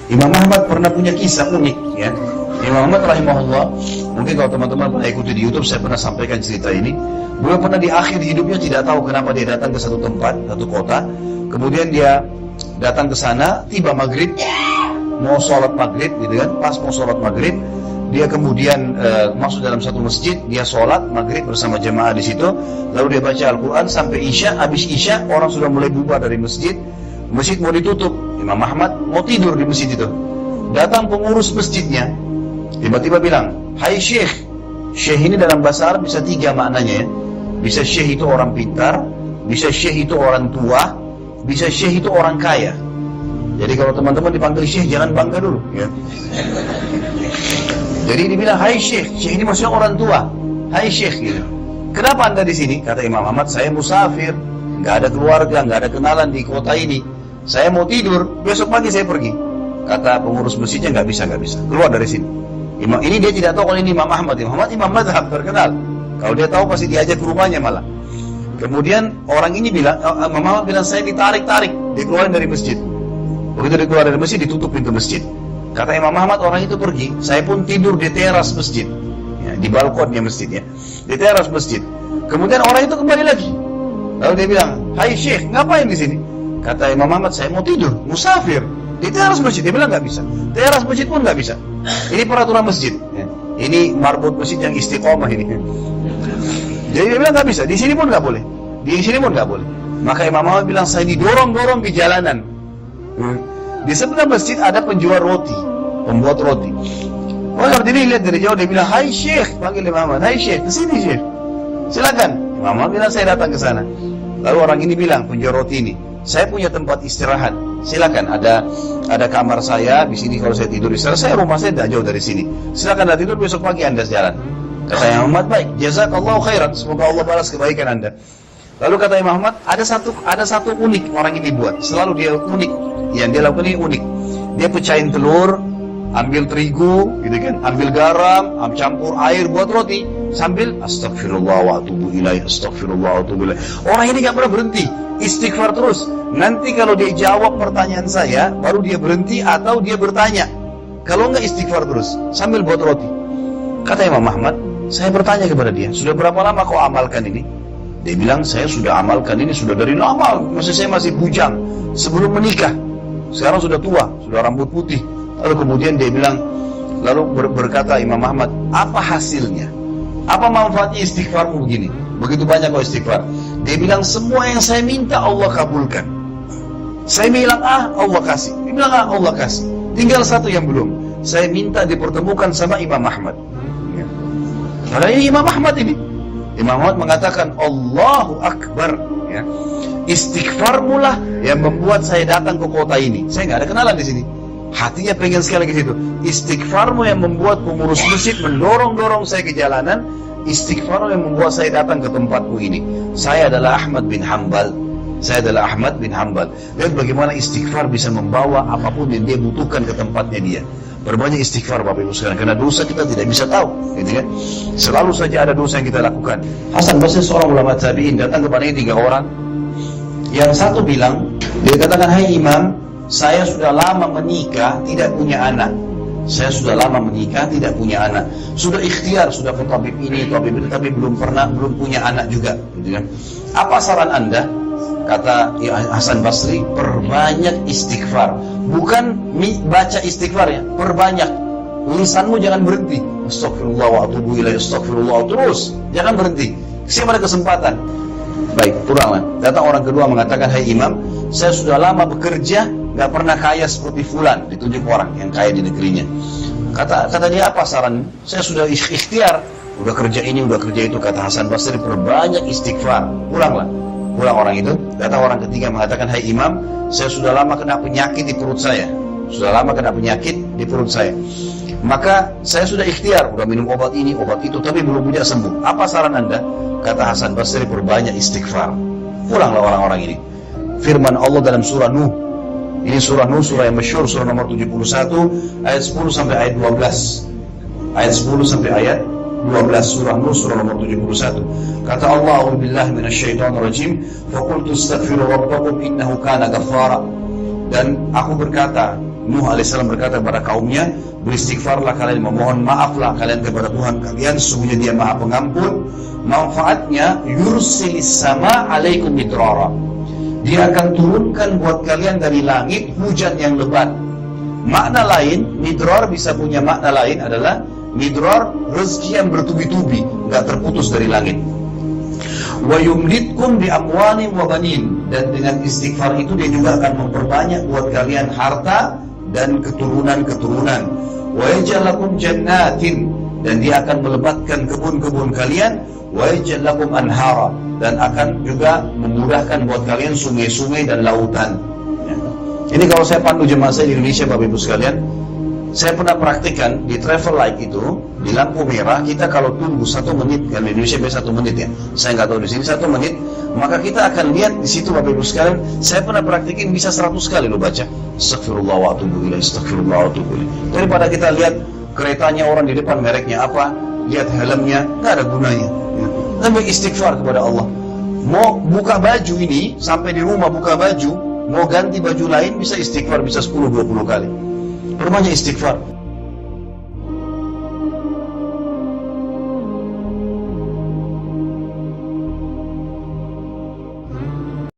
Imam Ahmad pernah punya kisah unik ya. Imam Ahmad rahimahullah, mungkin kalau teman-teman pernah ikuti di YouTube, saya pernah sampaikan cerita ini. Beliau pernah di akhir hidupnya tidak tahu kenapa dia datang ke satu tempat, satu kota. Kemudian dia datang ke sana, tiba maghrib, mau sholat maghrib gitu kan. Pas mau sholat maghrib, dia kemudian masuk dalam satu masjid, dia sholat maghrib bersama jemaah di situ. Lalu dia baca Al-Quran sampai isya. Habis isya orang sudah mulai bubar dari masjid. Masjid mau ditutup. Imam Ahmad mau tidur di masjid itu. Datang pengurus masjidnya, tiba-tiba bilang, "Hai Syekh." Syekh ini dalam bahasa Arab bisa 3 maknanya ya. Bisa Syekh itu orang pintar, bisa Syekh itu orang tua, bisa Syekh itu orang kaya. Jadi kalau teman-teman dipanggil Syekh, jangan bangga dulu ya. Jadi dibilang, "Hai Syekh." Syekh ini maksudnya orang tua. "Hai Syekh," gitu. "Kenapa Anda di sini?" Kata Imam Ahmad, "Saya musafir, nggak ada keluarga, nggak ada kenalan di kota ini. Saya mau tidur, besok pagi saya pergi." Kata pengurus masjidnya, nggak bisa, keluar dari sini. Ini dia tidak tahu kalau ini Imam Ahmad. Imam mazhab terkenal. Kalau dia tahu pasti diajak ke rumahnya malah. Kemudian orang ini bilang, Imam Ahmad bilang, "Saya ditarik, dikeluarin dari masjid." Begitu dikeluar dari masjid, ditutup pintu masjid. Kata Imam Ahmad, orang itu pergi. Saya pun tidur di teras masjid, ya, di balkonnya masjidnya, di teras masjid. Kemudian orang itu kembali lagi. Lalu dia bilang, "Hai Syekh, ngapain di sini?" Kata Imam Ahmad, "Saya mau tidur, musafir di teras masjid." Dia bilang, "Nggak bisa, teras masjid pun nggak bisa. Ini peraturan masjid. Ya. Ini marbot masjid yang istiqomah ini." Jadi dia bilang, "Nggak bisa, di sini pun nggak boleh, di sini pun nggak boleh." Maka Imam Ahmad bilang, "Saya didorong-dorong di jalanan." Di sebelah masjid ada penjual roti, pembuat roti. Orang ini lihat dari jauh, dia bilang, "Hai Syekh," panggil Imam Ahmad, "Hai Syekh, kesini Syekh, silakan." Imam Ahmad bilang, "Saya datang ke sana." Lalu orang ini bilang, penjual roti ini, "Saya punya tempat istirahat, silakan, ada kamar saya di sini. Kalau saya tidur istirahat, rumah saya tidak jauh dari sini. Silakan Anda tidur, besok pagi Anda jalan." Kata Imam Ahmad, "Baik, jazakallahu khairan, semoga Allah balas kebaikan Anda." Lalu kata Imam Ahmad, ada satu unik orang ini buat, selalu dia unik, yang dia lakukan ini unik. Dia pecahin telur, ambil terigu, gitu kan, ambil garam, campur air buat roti, sambil astagfirullah wa atubu ilaih, astagfirullah wa atubu ilaih. Orang ini gak pernah berhenti, istighfar terus. Nanti kalau dia jawab pertanyaan saya, baru dia berhenti atau dia bertanya. Kalau enggak, istighfar terus, sambil buat roti. Kata Imam Ahmad, saya bertanya kepada dia, "Sudah berapa lama kau amalkan ini?" Dia bilang, "Saya sudah amalkan ini sudah dari lama, saya masih bujang, sebelum menikah. Sekarang sudah tua, sudah rambut putih." Lalu kemudian dia bilang, lalu berkata Imam Ahmad, "Apa hasilnya? Apa manfaatnya istighfarmu begini? Begitu banyak kau istighfar." Dia bilang, "Semua yang saya minta Allah kabulkan. Saya bilang Allah kasih. Dia bilang Allah kasih. Tinggal satu yang belum. Saya minta dipertemukan sama Imam Ahmad." Ya. Karena ini Imam Ahmad ini. Imam Ahmad mengatakan, "Allahu Akbar." Ya. Istighfarmu lah yang membuat saya datang ke kota ini. Saya nggak ada kenalan di sini. Hatinya pengen sekali ke situ. Istighfarmu yang membuat pengurus masjid mendorong-dorong saya ke jalanan. Istighfarmu yang membuat saya datang ke tempatmu ini. Saya adalah Ahmad bin Hanbal. Lihat bagaimana istighfar bisa membawa apapun yang dia butuhkan ke tempatnya dia. Berbanyak istighfar Bapak Ibu sekalian, karena dosa kita tidak bisa tahu, gitu kan? Selalu saja ada dosa yang kita lakukan. Hasan Basri, seorang ulama tabi'in, datang kepada 3 orang. Yang satu bilang, dia katakan, "Hai Imam, saya sudah lama menikah, tidak punya anak. Saya sudah lama menikah, tidak punya anak. Sudah ikhtiar, sudah ke tabib ini, tabib itu, tapi belum punya anak juga." Gitu kan? "Apa saran Anda?" Kata Hasan Basri, "Perbanyak istighfar." Bukan baca istighfar ya, perbanyak. Lisanmu jangan berhenti. Astagfirullah wa atubu ilaih, astagfirullah, terus. Jangan berhenti. Siapa ada kesempatan? Baik, pulanglah. Datang orang kedua mengatakan, "Hai Imam, saya sudah lama bekerja, gak pernah kaya seperti fulan." Ditunjuk orang yang kaya di negerinya. Kata dia, "Apa saran?" "Saya sudah ikhtiar, udah kerja ini, udah kerja itu." Kata Hasan Basri, "Perbanyak istighfar." Pulanglah. Pulang orang itu, datang orang ketiga mengatakan, "Hai Imam, saya sudah lama kena penyakit di perut saya. Maka saya sudah ikhtiar, udah minum obat ini, obat itu, tapi belum punya sembuh. Apa saran Anda?" Kata Hasan Basri, "Perbanyak istighfar." Pulanglah orang-orang ini. Firman Allah dalam surah Nuh. Ini surah Nuh, surah yang masyhur, surah nomor 71, ayat 10 sampai ayat 12. Ayat 10 sampai ayat 12, surah Nuh, surah nomor 71. Kata Allah, "A'udzubillahi minasyaitonirrajim, faqultu astaghfiru rabbakum innahu kana ghaffara." Dan aku berkata, Nuh alaihissalam berkata kepada kaumnya, beristighfarlah kalian, memohon maaflah kalian kepada Tuhan kalian, sungguhnya Dia Maha Pengampun. Manfaatnya, yursilis sama alaikum midrara. Dia akan turunkan buat kalian dari langit hujan yang lebat. Makna lain, midrar bisa punya makna lain adalah midrar rezeki yang bertubi-tubi, nggak terputus dari langit. Wa yumditkum bi amwalin wa banin, dan dengan istighfar itu Dia juga akan memperbanyak buat kalian harta dan keturunan-keturunan. Wa yaj'al lakum jannatin, dan Dia akan melebatkan kebun-kebun kalian. Wa yaj'al lakum anhara, dan akan juga memudahkan buat kalian sungai-sungai dan lautan. Ini kalau saya pandu jemaah saya di Indonesia, Bapak Ibu sekalian, saya pernah praktikkan di travel light itu, di lampu merah, kita kalau tunggu 1 menit, kan di Indonesia biasa 1 menit ya, saya nggak tahu di sini 1 menit, maka kita akan lihat di situ, Bapak Ibu sekalian, saya pernah praktikin bisa 100 kali lo baca, Astaghfirullah wa atubu ilaih, Astaghfirullah wa atubu ilaih. Daripada kita lihat keretanya orang di depan mereknya apa, lihat helmnya, nggak ada gunanya. Lebih istighfar kepada Allah. Mau buka baju ini, sampai di rumah buka baju, mau ganti baju lain, bisa istighfar, bisa 10-20 kali. Perbanyak istighfar.